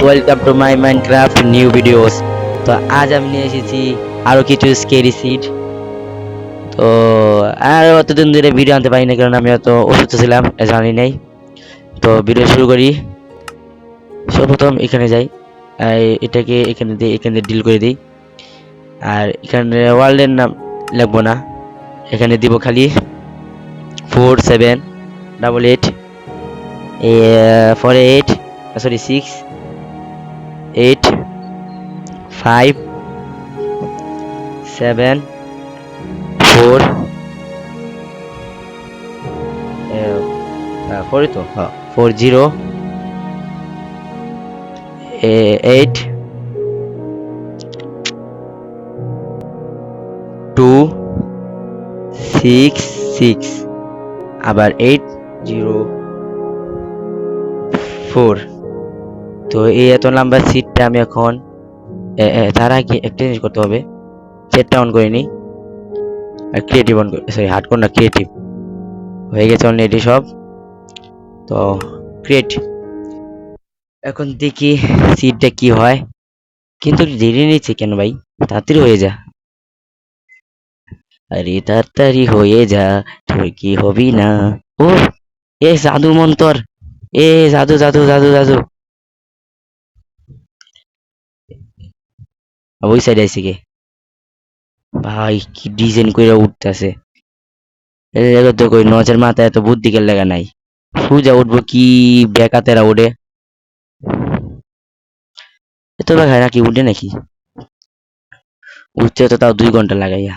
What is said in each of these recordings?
Welcome to my Minecraft new videos. তো আজ আমি নিয়ে এসেছি আরো কিছু স্কেরি সিড। তো আর অতদিন ধরে ভিডিও আনতে পারি না, কারণ আমি অত অসুস্থ ছিলাম, জানি নাই। তো ভিডিও শুরু করি। সর্বপ্রথম এখানে যাই, এটাকে এখানে ডিল করে দিই। আর এখানে ওয়ার্ল্ডের নাম লিখবো না, এখানে দিব খালি 4788 48, সরি 6 8 5 7 4 4 তো, হ্যাঁ 40 8 2 6 6, আবার 8 0 4। তো এই এত নাম্বার সিটটা আমি এখন তার আগে একটা জিনিস করতে হবে। চ্যাটটা অন করে নিই, আর ক্রিয়েটিভ অন করে, সরি হার্ডকোর না, ক্রিয়েটিভ হয়ে গেছে অলরেডি সব। তো ক্রিয়েট, এখন দেখি সিটটা কি হয়। কিন্তু দেরি নিচ্ছে কেন ভাই? তাড়াতাড়ি হয়ে যা, আরে তাড়াতাড়ি হয়ে যা, তোর কি হবি না। ও, এ জাদু মন্তর, এ জাদু জাদু জাদু জাদু। ওই সাইড আইসি কে ভাই, কি ডিজাইন করে উঠতেছে। তো কই নজের মাথায় এত বুদ্ধি কে লাগা নাই, সুজা উঠবো কি বেকাতেরা উঠে। এত বেকায় নাকি উঠে নাকি? উঠতে তো তাও 2 ঘন্টা লাগাইয়া।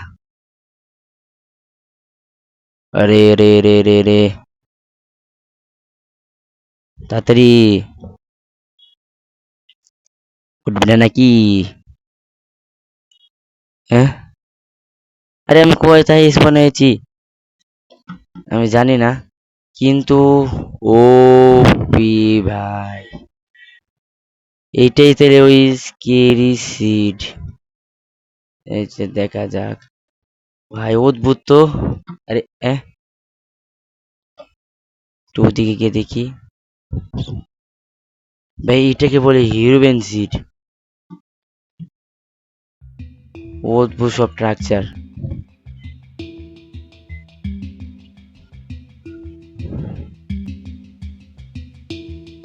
আরে রে রে রে রে, তাড়াতাড়ি উঠবি না নাকি? হ্যাঁ, আরে আমি কোথায় স্পন হয়েছি আমি জানি না, কিন্তু ও পি ভাই, এইটাই তাহলে ওই স্কেরি সিড। এই যে দেখা যাক ভাই, অদ্ভুত তো। আরে একটু ওদিকে গিয়ে দেখি। ভাই এটাকে বলে হিউম্যান সিড, অদ্ভুত সব স্ট্রাকচার।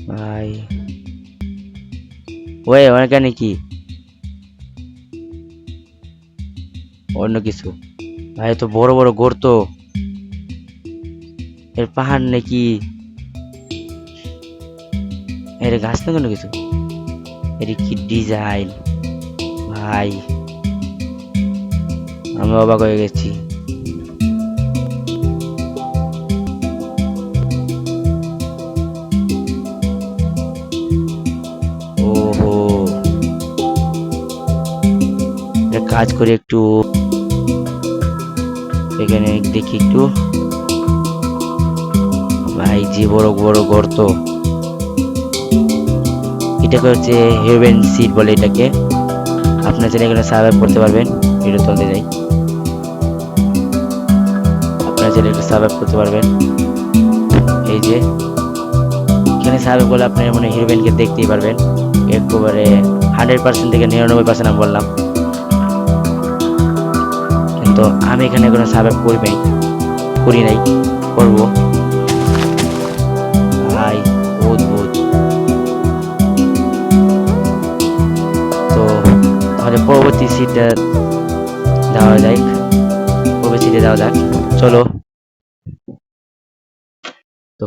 ভাই ওই ওখানে কি অন্য কিছু? ভাই তো বড় বড় গর্ত, এর পাহাড় নাকি? এর গাছ না কোনো কিছু? এর কি ডিজাইন ভাই, আমি অবাক হয়ে গেছি। ওহো, একটা কাজ করে একটু এখানে দেখি একটু। ভাই যে বড় বড় গর্ত, এটাকে হচ্ছে হেভেন সিট বলে এটাকে। আপনার চাইলে এখানে সার্ভাইভ করতে পারবেন। ভিডিও চলতে যাই, আপনার চাইলে একটু সার্ভাইভ করতে পারবেন। এই যে এখানে সার্ভাইভ করলে আপনি মনে হিরোইনকে দেখতেই পারবেন একেবারে 100% থেকে 99% আমি বললাম। কিন্তু আমি এখানে কোনো সার্ভাইভ করি নাই, করবো ভাই, অদ্ভুত। তো তাহলে পরবর্তী সিটটা যাওয়া যাক, পরবর্তী সিটে যাওয়া যাক, চলো। তো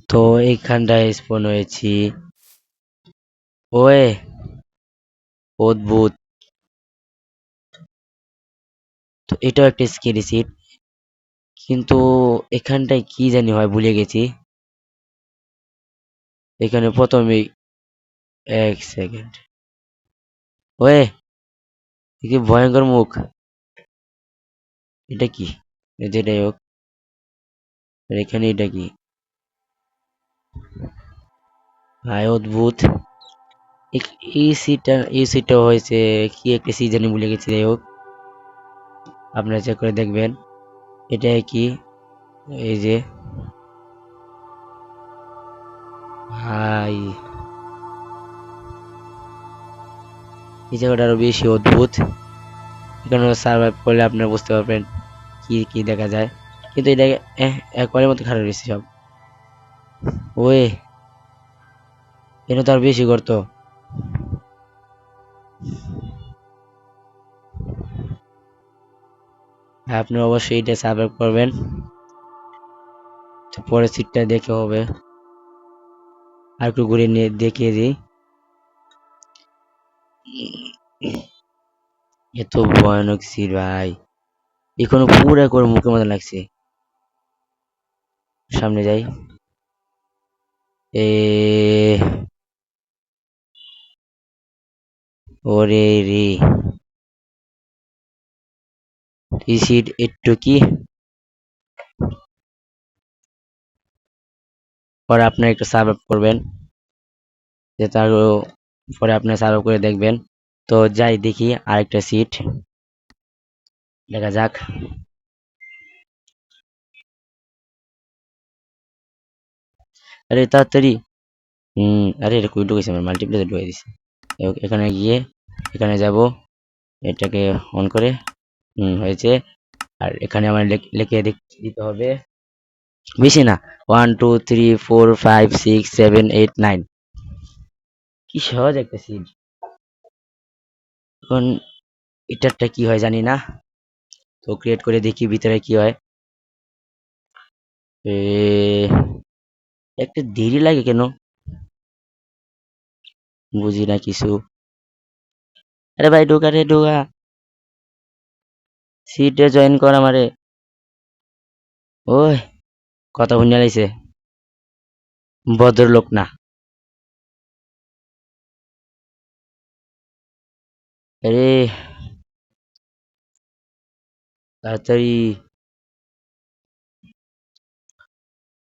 তো এইখানটায় স্পন হয়েছি। ওয়ে, অদ্ভুত। তো এটাও একটা স্কেরি সিট, কিন্তু এখানটায় কি জানি হয় ভুলে গেছি। এখানে প্রথমেই, এক সেকেন্ড, ওয়ে, কি ভয়ঙ্কর মুখ। এটা কি? যেটাই হোক, আর এখানে এটা কি? ভাই অদ্ভুত। এই সিটটা হয়েছে কি একটা সিজনে ভুলে গেছি, যাই হোক আপনারা চেক করে দেখবেন। এটা কি? এই যে, ভাই এই জায়গাটা আরো বেশি অদ্ভুত। এখানে সার্ভাইভ করলে আপনারা বুঝতে পারবেন কি কি দেখা যায়। কিন্তু এটা একবারের মতো খারাপ রয়েছে সব। ওয়ে, এটা তো আর বেশি করতো। আপনি অবশ্যই এটা সার্ভাইভ করবেন। তো পরের সিটটা দেখে হবে। আর একটু ঘুরে নিয়ে দেখিয়ে দিই। এত ভয়ানক সিট ভাই, এখনো পুরো করে মুখের মতো লাগছে। সামনে যাই। এ, ওরে রে, এই সিট একটু কি, পরে আপনার একটু সার্ভ করবেন, যে তার পরে আপনি সার্ভ করে দেখবেন। তো যাই দেখি আরেকটা সিট, দেখা যাক। আরে তাড়াতাড়ি। আরে এটা কই ঢুকেছে, আমার মাল্টিপ্লেতে ঢুকে দিছে। এখানে গিয়ে এখানে যাব, এটাকে অন করে, হয়েছে। আর এখানে আমার লিখে দিতে হবে, বেশি না, 1 2 3 4 5 6 7 8 9। কি সহজ একটা সিট। এখন এটারটা কি হয় জানি না। তো ক্রিয়েট করে দেখি ভিতরে কি হয়। এ, একটা দেরি লাগে কেন, বুঝি না কিছু। আরে ভাই ঢোকা রে ঢোকা, সিটে জয়েন কর আমারে। ওই, কথা শুনে লাইছে, ভদ্রলোক না। আরে তাড়াতাড়ি,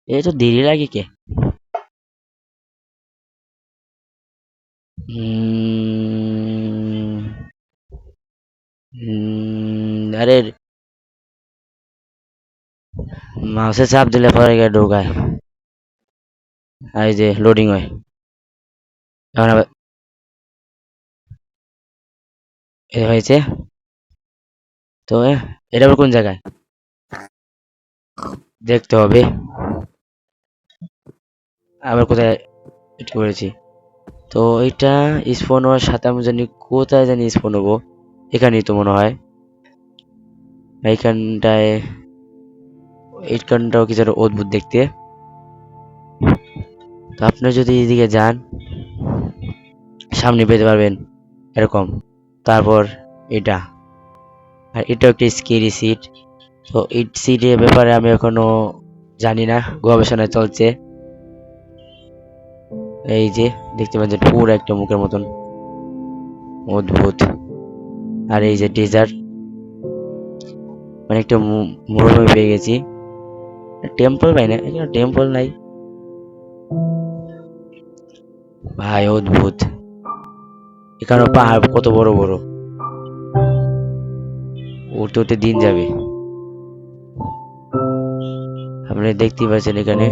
এ তো দেরি লাগে কে। উম, আরে মাউসে চাপ দিলে পরে গিয়ে ঢোকায়। আর এই যে লোডিং হয়, এখন আবার এ হয়েছে। তো এটা আবার কোন জায়গায় দেখতে হবে, আবার কোথায় এটা করেছি। তো এটা স্পন হওয়ার সাথে আমি জানি কোথায় জানি স্পন হবো, এখানেই তো মনে হয়। এইখানটায়, এইখানটাও কিছু একটা অদ্ভুত দেখতে। তো আপনি যদি এদিকে যান, সামনে পেতে পারবেন এরকম। তারপর এটা, আর এটাও একটা স্কেরি সিট। তো এই সিটের ব্যাপারে আমি এখনো জানি না, গবেষণা চলছে। এই যে দেখতে পাচ্ছেন পুরো একটা মুখের মতন, অদ্ভুত। আর এই যে ডেজার্ট, মানে একটা মরুভূমি পেয়ে গেছি। টেম্পল পাই না, এখানে টেম্পল নাই ভাই, অদ্ভুত। এখানে পাহাড় কত বড় বড়, উঠতে উঠতে দিন যাবে। আপনি দেখতেই পাচ্ছেন এখানে।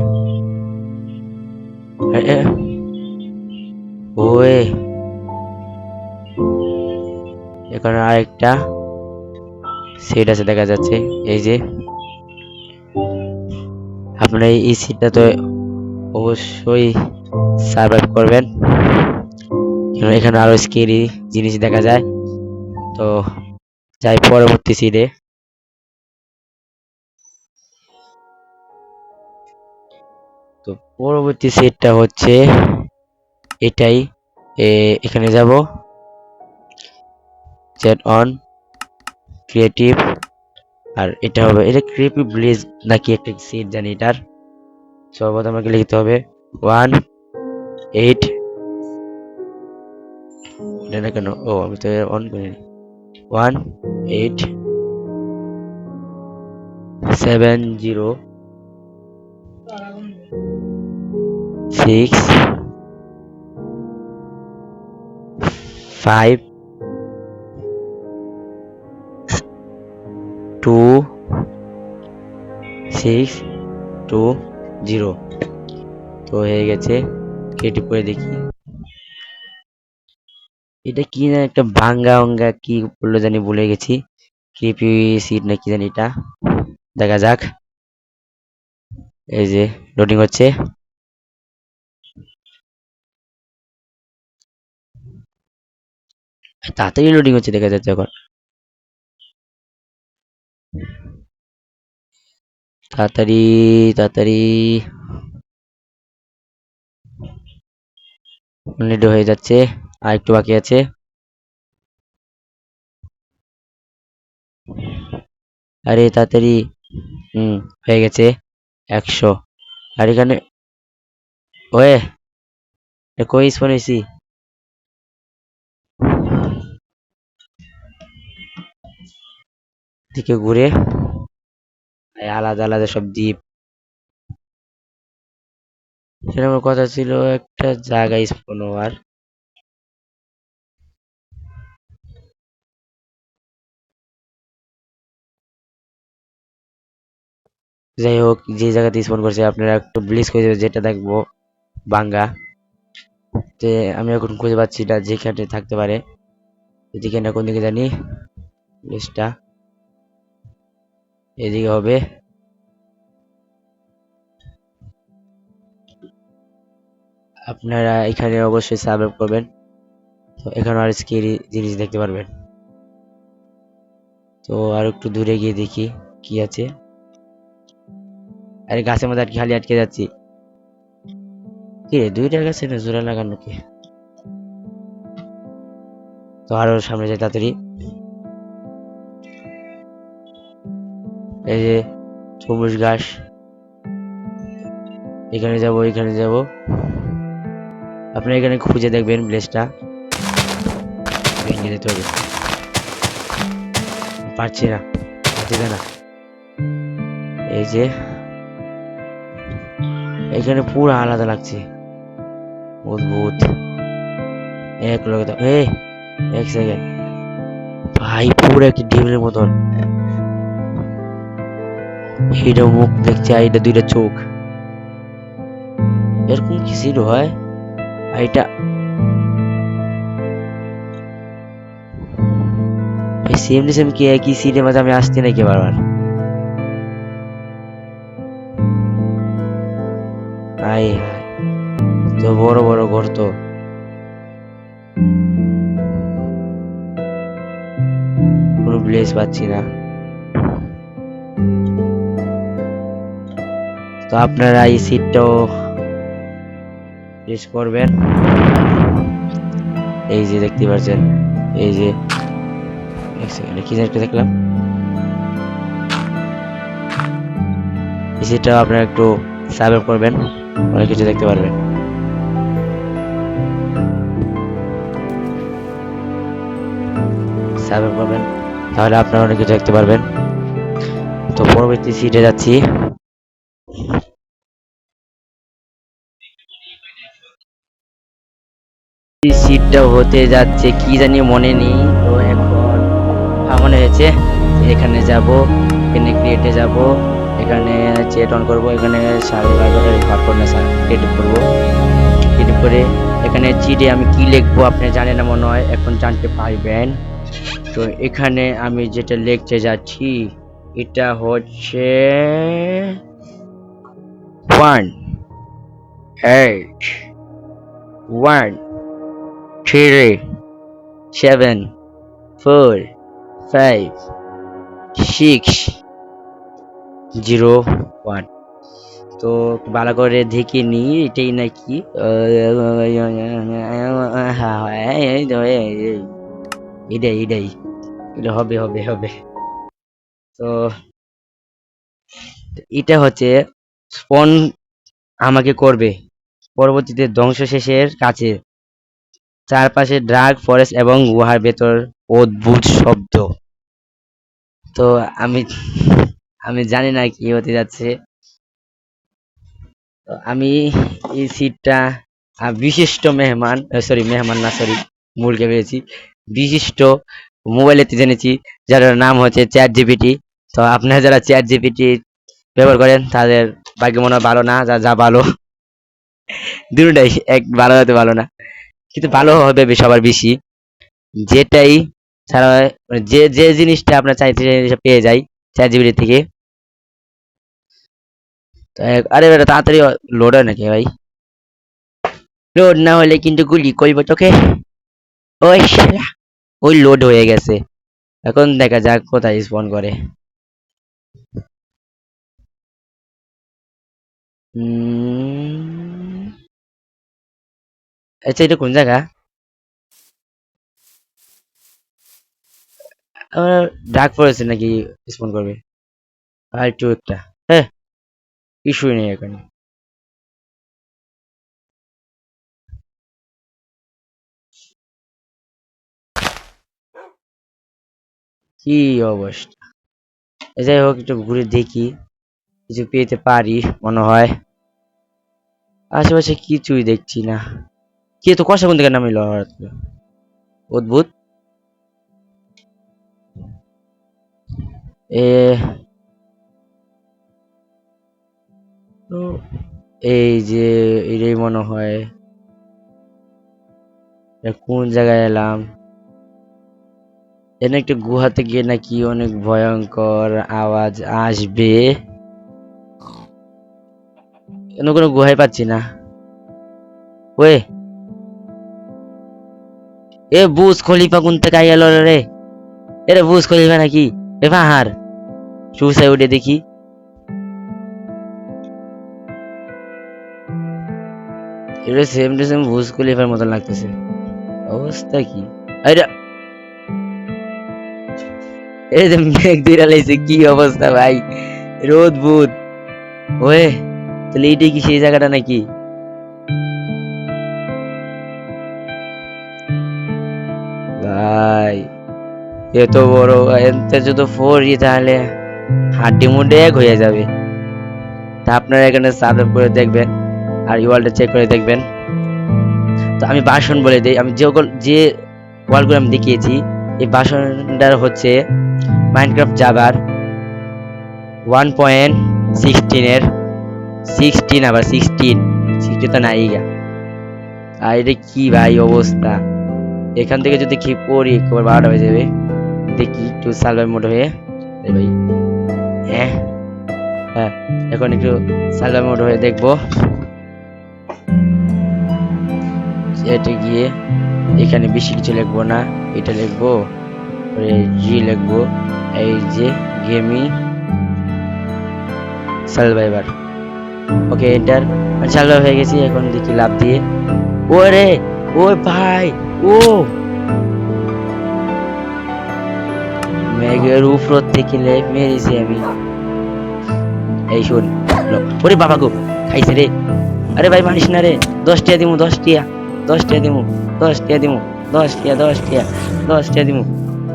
ওয়ে, এখানে আরেকটা সিট আছে দেখা যাচ্ছে। এই যে আপনার এই সিটটা তো অবশ্যই সার্ভাইভ করবেন, কারণ এখানে আরো স্কেরি জিনিস দেখা যায়। তো যাই পরবর্তী সিটে। তো পরবর্তী সেটটা হচ্ছে এটাই। এখানে যাব, সেট অন ক্রিয়েটিভ, আর এটা হবে, এটা ক্রিয়েটিভ ব্লেজ নাকি একটা সেট জানি এটার। সর্বপ্রথম আমাকে লিখতে হবে 1 8, এটা না কেন, ও আমি তো অন করিনি। 1 8 7 0 6 5 2 6 2 0। তো হয়ে গেছে, ক্রিয়েটিভ করে দেখি। এটা কি না একটা ভাঙ্গা অঙ্গা কি বললো জানি, ভুলে গেছি। ক্রিপি সিট না কি জানি এটা, দেখা যাক। এই যে লোডিং হচ্ছে, তাড়াতাড়ি লোডিং হচ্ছে দেখা যাচ্ছে এখন। তাড়াতাড়ি তাড়াতাড়ি মিনিট হয়ে যাচ্ছে, আর একটু বাকি আছে। আরে তাড়াতাড়ি, হয়ে গেছে 100। আর এখানে ওয়ে কই স্পন হয়েছি, দিকে ঘুরে এই আলাদা আলাদা সব দ্বীপ। সেটা আমার কথা ছিল একটা জায়গায় স্পন হওয়ার। যাই হোক, যে জায়গাতে স্পন করছে আপনারা একটু ব্লিজ করে দেবেন, যেটা দেখবো বাঙ্গা। তে আমি এখন খুঁজে পাচ্ছি না যেখানে থাকতে পারে। এদিকে না, কোন দিকে জানি, ব্লিজটা এদিকে হবে। আপনারা এখানে অবশ্যই সাবস্ক্রাইব করবেন, তো এখানে আর স্কেরি জিনিস দেখতে পারবেন। তো আর একটু দূরে গিয়ে দেখি কি আছে। আরে গাছের মধ্যে খালি আটকে যাচ্ছি। কি রে, দুইটা গাছে না জোড়া লাগানো কি? তো আরো সামনে যাই তাড়াতাড়ি। এই যে সবুজ ঘাস, এখানে যাব, এখানে যাব। আপনারা এখানে খুঁজে দেখবেন ব্লেসটা, ভেঙে যেতে হবে। পারছি না, পারছি না। এই যে এখানে পুরো আলাদা লাগছে, অদ্ভুত। এক লগে তো, এক সেকেন্ড ভাই, পুরো একটা ডিমের মতন। এটা মুখ দেখছে, আর এটা দুইটা চোখ, এরকম কি ছিল হয়? আর এটা সেম টু সেম কি একই সিটের মাঝে আমি আসছি নাকি বারবার? আই হায়, তো বড় বড় ঘর, তো কোনো প্লেস পাচ্ছি না। তো আপনারা এই সিটটাও প্রেস করবেন। এই যে দেখতে পাচ্ছেন, এই যে এক সেকেন্ড কি যেন একটা দেখলাম, এই সিটটাও আপনারা একটু সাবস্ক্রাইব করবেন, অনেক কিছু দেখতে পারবেন। সাবস্ক্রাইব করবেন, তাহলে আপনারা অনেক কিছু দেখতে পারবেন। তো পরবর্তী সিটে যাচ্ছি। এই সিটটা হতে যাচ্ছে কি জানি মনে নেই, তো এখন মনে হয়েছে। এখানে যাব, এখানে ক্রিয়েটে যাব, এখানে চেট অন করব, এখানে ক্রিয়েটিভ করব। ক্রিয়েটিভ করে এখানে চিটে আমি কি লিখবো আপনি জানেন না মনে হয়, এখন জানতে পারবেন। তো এখানে আমি যেটা লিখতে যাচ্ছি এটা হচ্ছে 1 8 1 3 7 4 5 6 0 1। তো ভালো করে দেখে নি এটাই নাকি এটাই এটাই এটা হবে হবে হবে। তো এটা হচ্ছে স্পন আমাকে করবে পরবর্তীতে ধ্বংস শেষের কাছে চারপাশে ড্রাগ ফরেস্ট এবং গুহার ভেতর অদ্ভুত শব্দ। তো আমি আমি জানি না কি হতে যাচ্ছে। তো আমি এই সিটটা বিশিষ্ট মেহমান, সরি মেহমান না, সরি ভুলকে পেয়েছি, বিশিষ্ট মোবাইলেতে জেনেছি যার নাম হচ্ছে চ্যাট জিপিটি। তো আপনারা যারা চ্যাট জিপিটি ব্যবহার করেন তাদের ভাগ্য মনে হয় ভালো না, যা যা ভালো দুটোটাই এক, ভালো হতে ভালো না, কিন্তু ভালো হবে সবার বেশি। যেটাই ছাড়া মানে যে যে জিনিসটা আপনার চাইতে সেই জিনিসটা পেয়ে যায় চ্যাট জিপিটি থেকে। তো আরে বেটা তাড়াতাড়ি লোড হয় নাকি ভাই? লোড না হলে কিন্তু গুলি করবো তোকে। ওই শালা, ওই লোড হয়ে গেছে। এখন দেখা যাক কোথায় স্পন করে। আচ্ছা এটা কোন জায়গা? আমার ডাক পড়েছে নাকি স্পন করবে? আর একটু একটা, হ্যাঁ, কিছুই নেই এখানে। কি অবস্থা? যাই হোক একটু ঘুরে দেখি কিছু পেতে পারি মনে হয়। আশেপাশে কিছুই দেখছি না। কে তো কষা কোন থেকে নামিল হঠাৎ করে? অদ্ভুত। এ তো এই যে এটাই মনে হয়। এটা কোন জায়গায় এলাম? এখানে একটা গুহাতে গিয়ে নাকি অনেক ভয়ঙ্কর আওয়াজ আসবে। কেন কোনো গুহাই পাচ্ছি না। ওয়ে, এ বুজ খলিফা কোন থেকে আইয়া গেল রে? এরে বুজ খলিফা নাকি? এ পাহাড় সুসাই উঠে দেখি। এটা সেম টু সেম বুজ খলিফার মতন লাগতেছে। অবস্থা কি? আরে এই যে মেঘ দিয়ে লাইছে, কি অবস্থা ভাই! রোদ বুদ। ওয়ে, তাহলে এইটাই কি সেই জায়গাটা নাকি? ভাই এত বড়, এতে যদি পড়ি তাহলে হাড্ডি মুড্ডি এক হয়ে যাবে। তা আপনারা এখানে সার্ভ করে দেখবেন আর ওয়ালটা চেক করে দেখবেন। তো আমি ভাষণ বলে দিই, আমি যে ওয়ালগুলো আমি দেখিয়েছি এই ভাষণটার হচ্ছে মাইনক্রাফট জাভার 1.16 এর 16, আবার 16 তো নাই গা। আর এটা কি ভাই অবস্থা! এখান থেকে যদি কি পড়ি একবার 12টা হয়ে যাবে। দেখি একটু সার্ভার মোড হয়ে ভাই। হ্যাঁ হ্যাঁ, এখন একটু সার্ভার মোড হয়ে দেখবো। এটা গিয়ে এখানে বেশি কিছু লিখবো না, এটা লিখবো, জি লিখবো, এই যে গেমিং সার্ভাইভার। ওকে এন্টার, সার্ভাইভার হয়ে গেছি। এখন দেখি লাভ দিয়ে, ওরে ওই ভাই, ও মেঘের উপর থেকে মেরেছি আমি। এই শোন, ওরে বাবা গো, খাইছে রে। আরে ভাই মারিস না রে, 10 টাকা দিমু, 10 টাকা, 10 টাকা দিমু, 10 টাকা দিমু, 10 টাকা, 10 টাকা, 10 টাকা দিমু।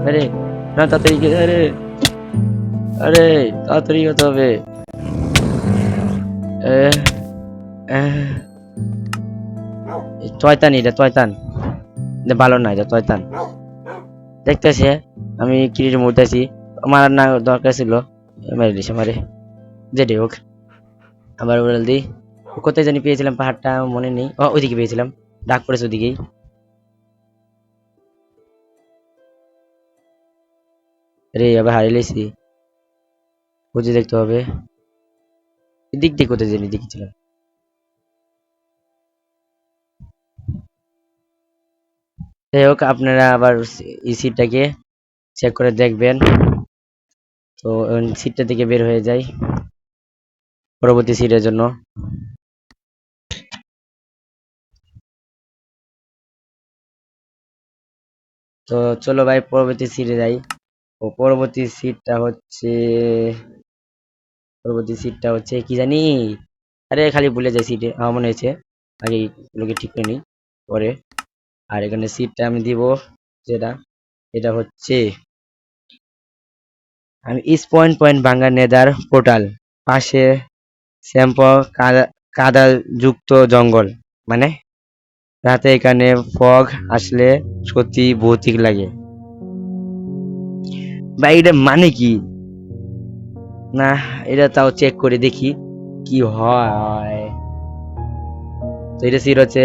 আরে না তাড়াতাড়ি আরে, আরে তাড়াতাড়ি হতে হবে। শয়তান, এটা শয়তান, এটা ভালো না, এটা শয়তান। দেখতেছি আমি কিরির মধ্যে আছি, আমার না দরকার ছিল, মেরে দিছে আমারে। যেটি হোক, আবার বলে দিই কোথায় জানি পেয়েছিলাম পাহাড়টা, মনে নেই। ওইদিকে পেয়েছিলাম, ডাক পড়েছে ওদিকেই। রে আবার হারিয়ে লেছি, খুঁজে দেখতে হবে। এদিক দিয়ে কোথায় জানি দেখেছিলাম। যাই হোক আপনারা আবার এই সিটটাকে চেক করে দেখবেন। তো সিটটা থেকে বের হয়ে যায়। পরবর্তী সিটের জন্য। তো চলো ভাই পরবর্তী সিটে যাই। ও পরবর্তী সিটটা হচ্ছে কি জানি, আরে খালি ভুলে যাই সিটে, আমার মনে হয়েছে আগে লোকে ঠিক করে নিই পরে। আর এখানে সিটটা আমি দিব যেটা, এটা হচ্ছে আমি ইস্ট পয়েন্ট পয়েন্ট ভাঙ্গা নেদার পোর্টাল পাশে শ্যাম্প কাদা যুক্ত জঙ্গল, মানে রাতে এখানে ফগ আসলে সত্যি ভৌতিক লাগে। ভাই এটা মানে কি? না, এটা তাও চেক করে দেখি কি হয়। তো এটা সিট হচ্ছে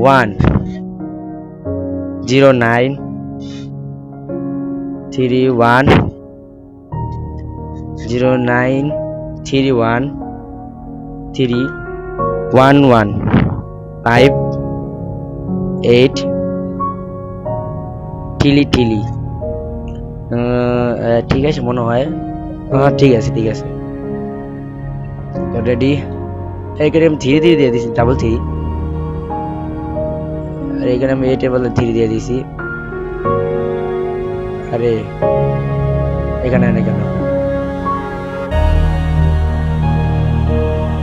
10931031588 ঠিলি ঠিলি। ঠিক আছে মনে হয়। ঠিক আছে ঠিক আছে। তো রেডি, এখানে আমি ধীরে ধীরে দিয়ে দিছি ডাবল থ্রি, আর এখানে আমি এইটের বদলে থ্রি দিয়ে দিছি। আরে এখানে না কেন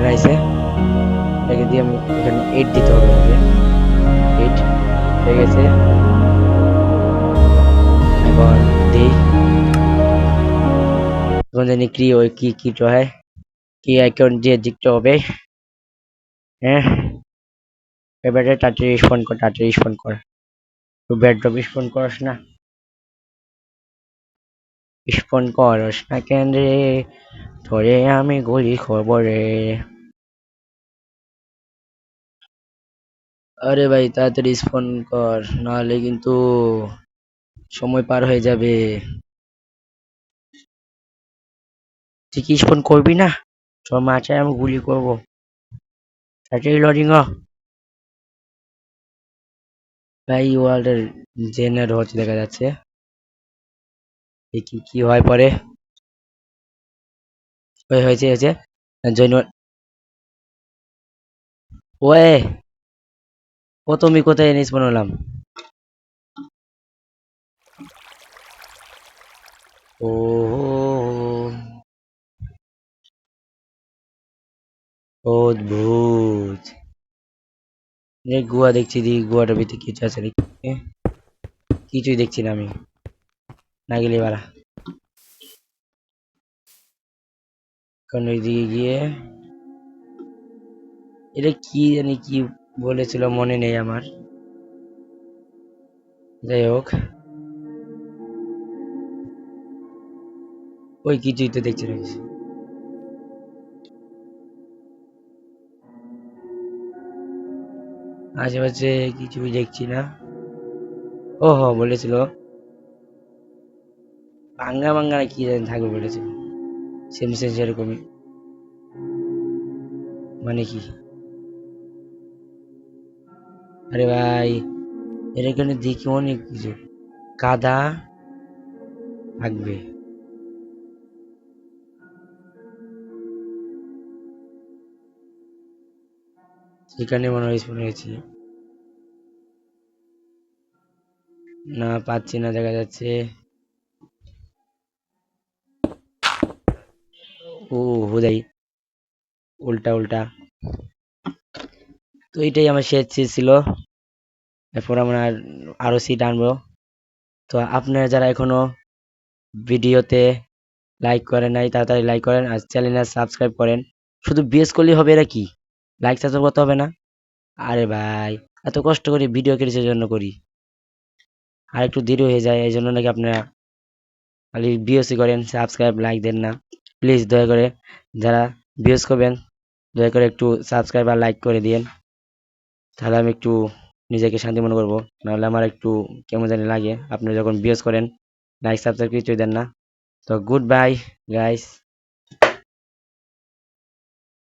রাইছে, এটাকে দিয়ে আমি এখানে 8 দিতে হবে আমাকে। 8 হয়ে গেছে। এখন দিই, এখন জানি কি ওই কি তো হয়, কি আইকন দিয়ে দিতে হবে। হ্যাঁ, এবারে তাড়াতাড়ি রেসপন্ড কর, তুই ব্যাড ড্রপ রেসপন্ড করস না, রেসপন্ড করস না কেন রে, তোরে আমি গুলি করবো রে। আরে ভাই তাড়াতাড়ি রেসপন্ড কর, নাহলে কিন্তু সময় পার হয়ে যাবে। তুই কি রেসপন্ড করবি না? তোর মাথায় আমি গুলি করবো, তাড়াতাড়ি লডিং হ। ভাই ওয়ার্ল্ডের জেনারেট হচ্ছে দেখা যাচ্ছে, দেখি কি হয় পরে। হয়েছে জৈন। ওয়ে, ও তুমি কোথায় এনেছ বানালাম? ও অদ্ভুত, এই গুয়া দেখছি, দি গুয়াটার ভিতরে কিছু আছে নাকি? এ, কিছুই দেখছি না আমি, না গেলে বাড়া। কারণ ওইদিকে গিয়ে এটা কি জানি কি বলেছিল মনে নেই আমার, যাই হোক। ওই কিছুই তো দেখছি না কিছু। আশেপাশে কিছুই দেখছি না। ও হ বলেছিল ভাঙ্গা ভাঙ্গা না কি জানি থাকবে বলেছিল, সেম সেম সেরকমই। মানে কি? আরে ভাই এর এখানে দেখি অনেক কিছু কাদা থাকবে, সেখানে মনে হয় শুনে গেছি। না পাচ্ছি না, দেখা যাচ্ছে ও হুদাই উল্টা উল্টা। তো এটাই আমার শেষ সিট ছিল, এরপর আমরা আরো সিট আনবো। তো আপনারা যারা এখনো ভিডিওতে লাইক করেন নাই তাড়াতাড়ি লাইক করেন, আর চ্যানেলে সাবস্ক্রাইব করেন। শুধু বিএস করলেই হবে, এরা কি লাইক সাবস্ক্রাইব করতে হবে না? আরে ভাই এত কষ্ট করে ভিডিও কিসের জন্য করি, আর একটু দেরি হয়ে যায় এই জন্য নাকি আপনারা খালি বিএসি করেন, সাবস্ক্রাইব লাইক দেন না। প্লিজ দয়া করে যারা বিএস করবেন দয়া করে একটু সাবস্ক্রাইব আর লাইক করে দিয়েন, তাহলে আমি একটু নিজেকে শান্তি মনে করবো। নাহলে আমার একটু কেমন জানি লাগে আপনি যখন বিএস করেন লাইক সাবস্ক্রাইব কিছুই দেন না। তো গুড বাই গাইস।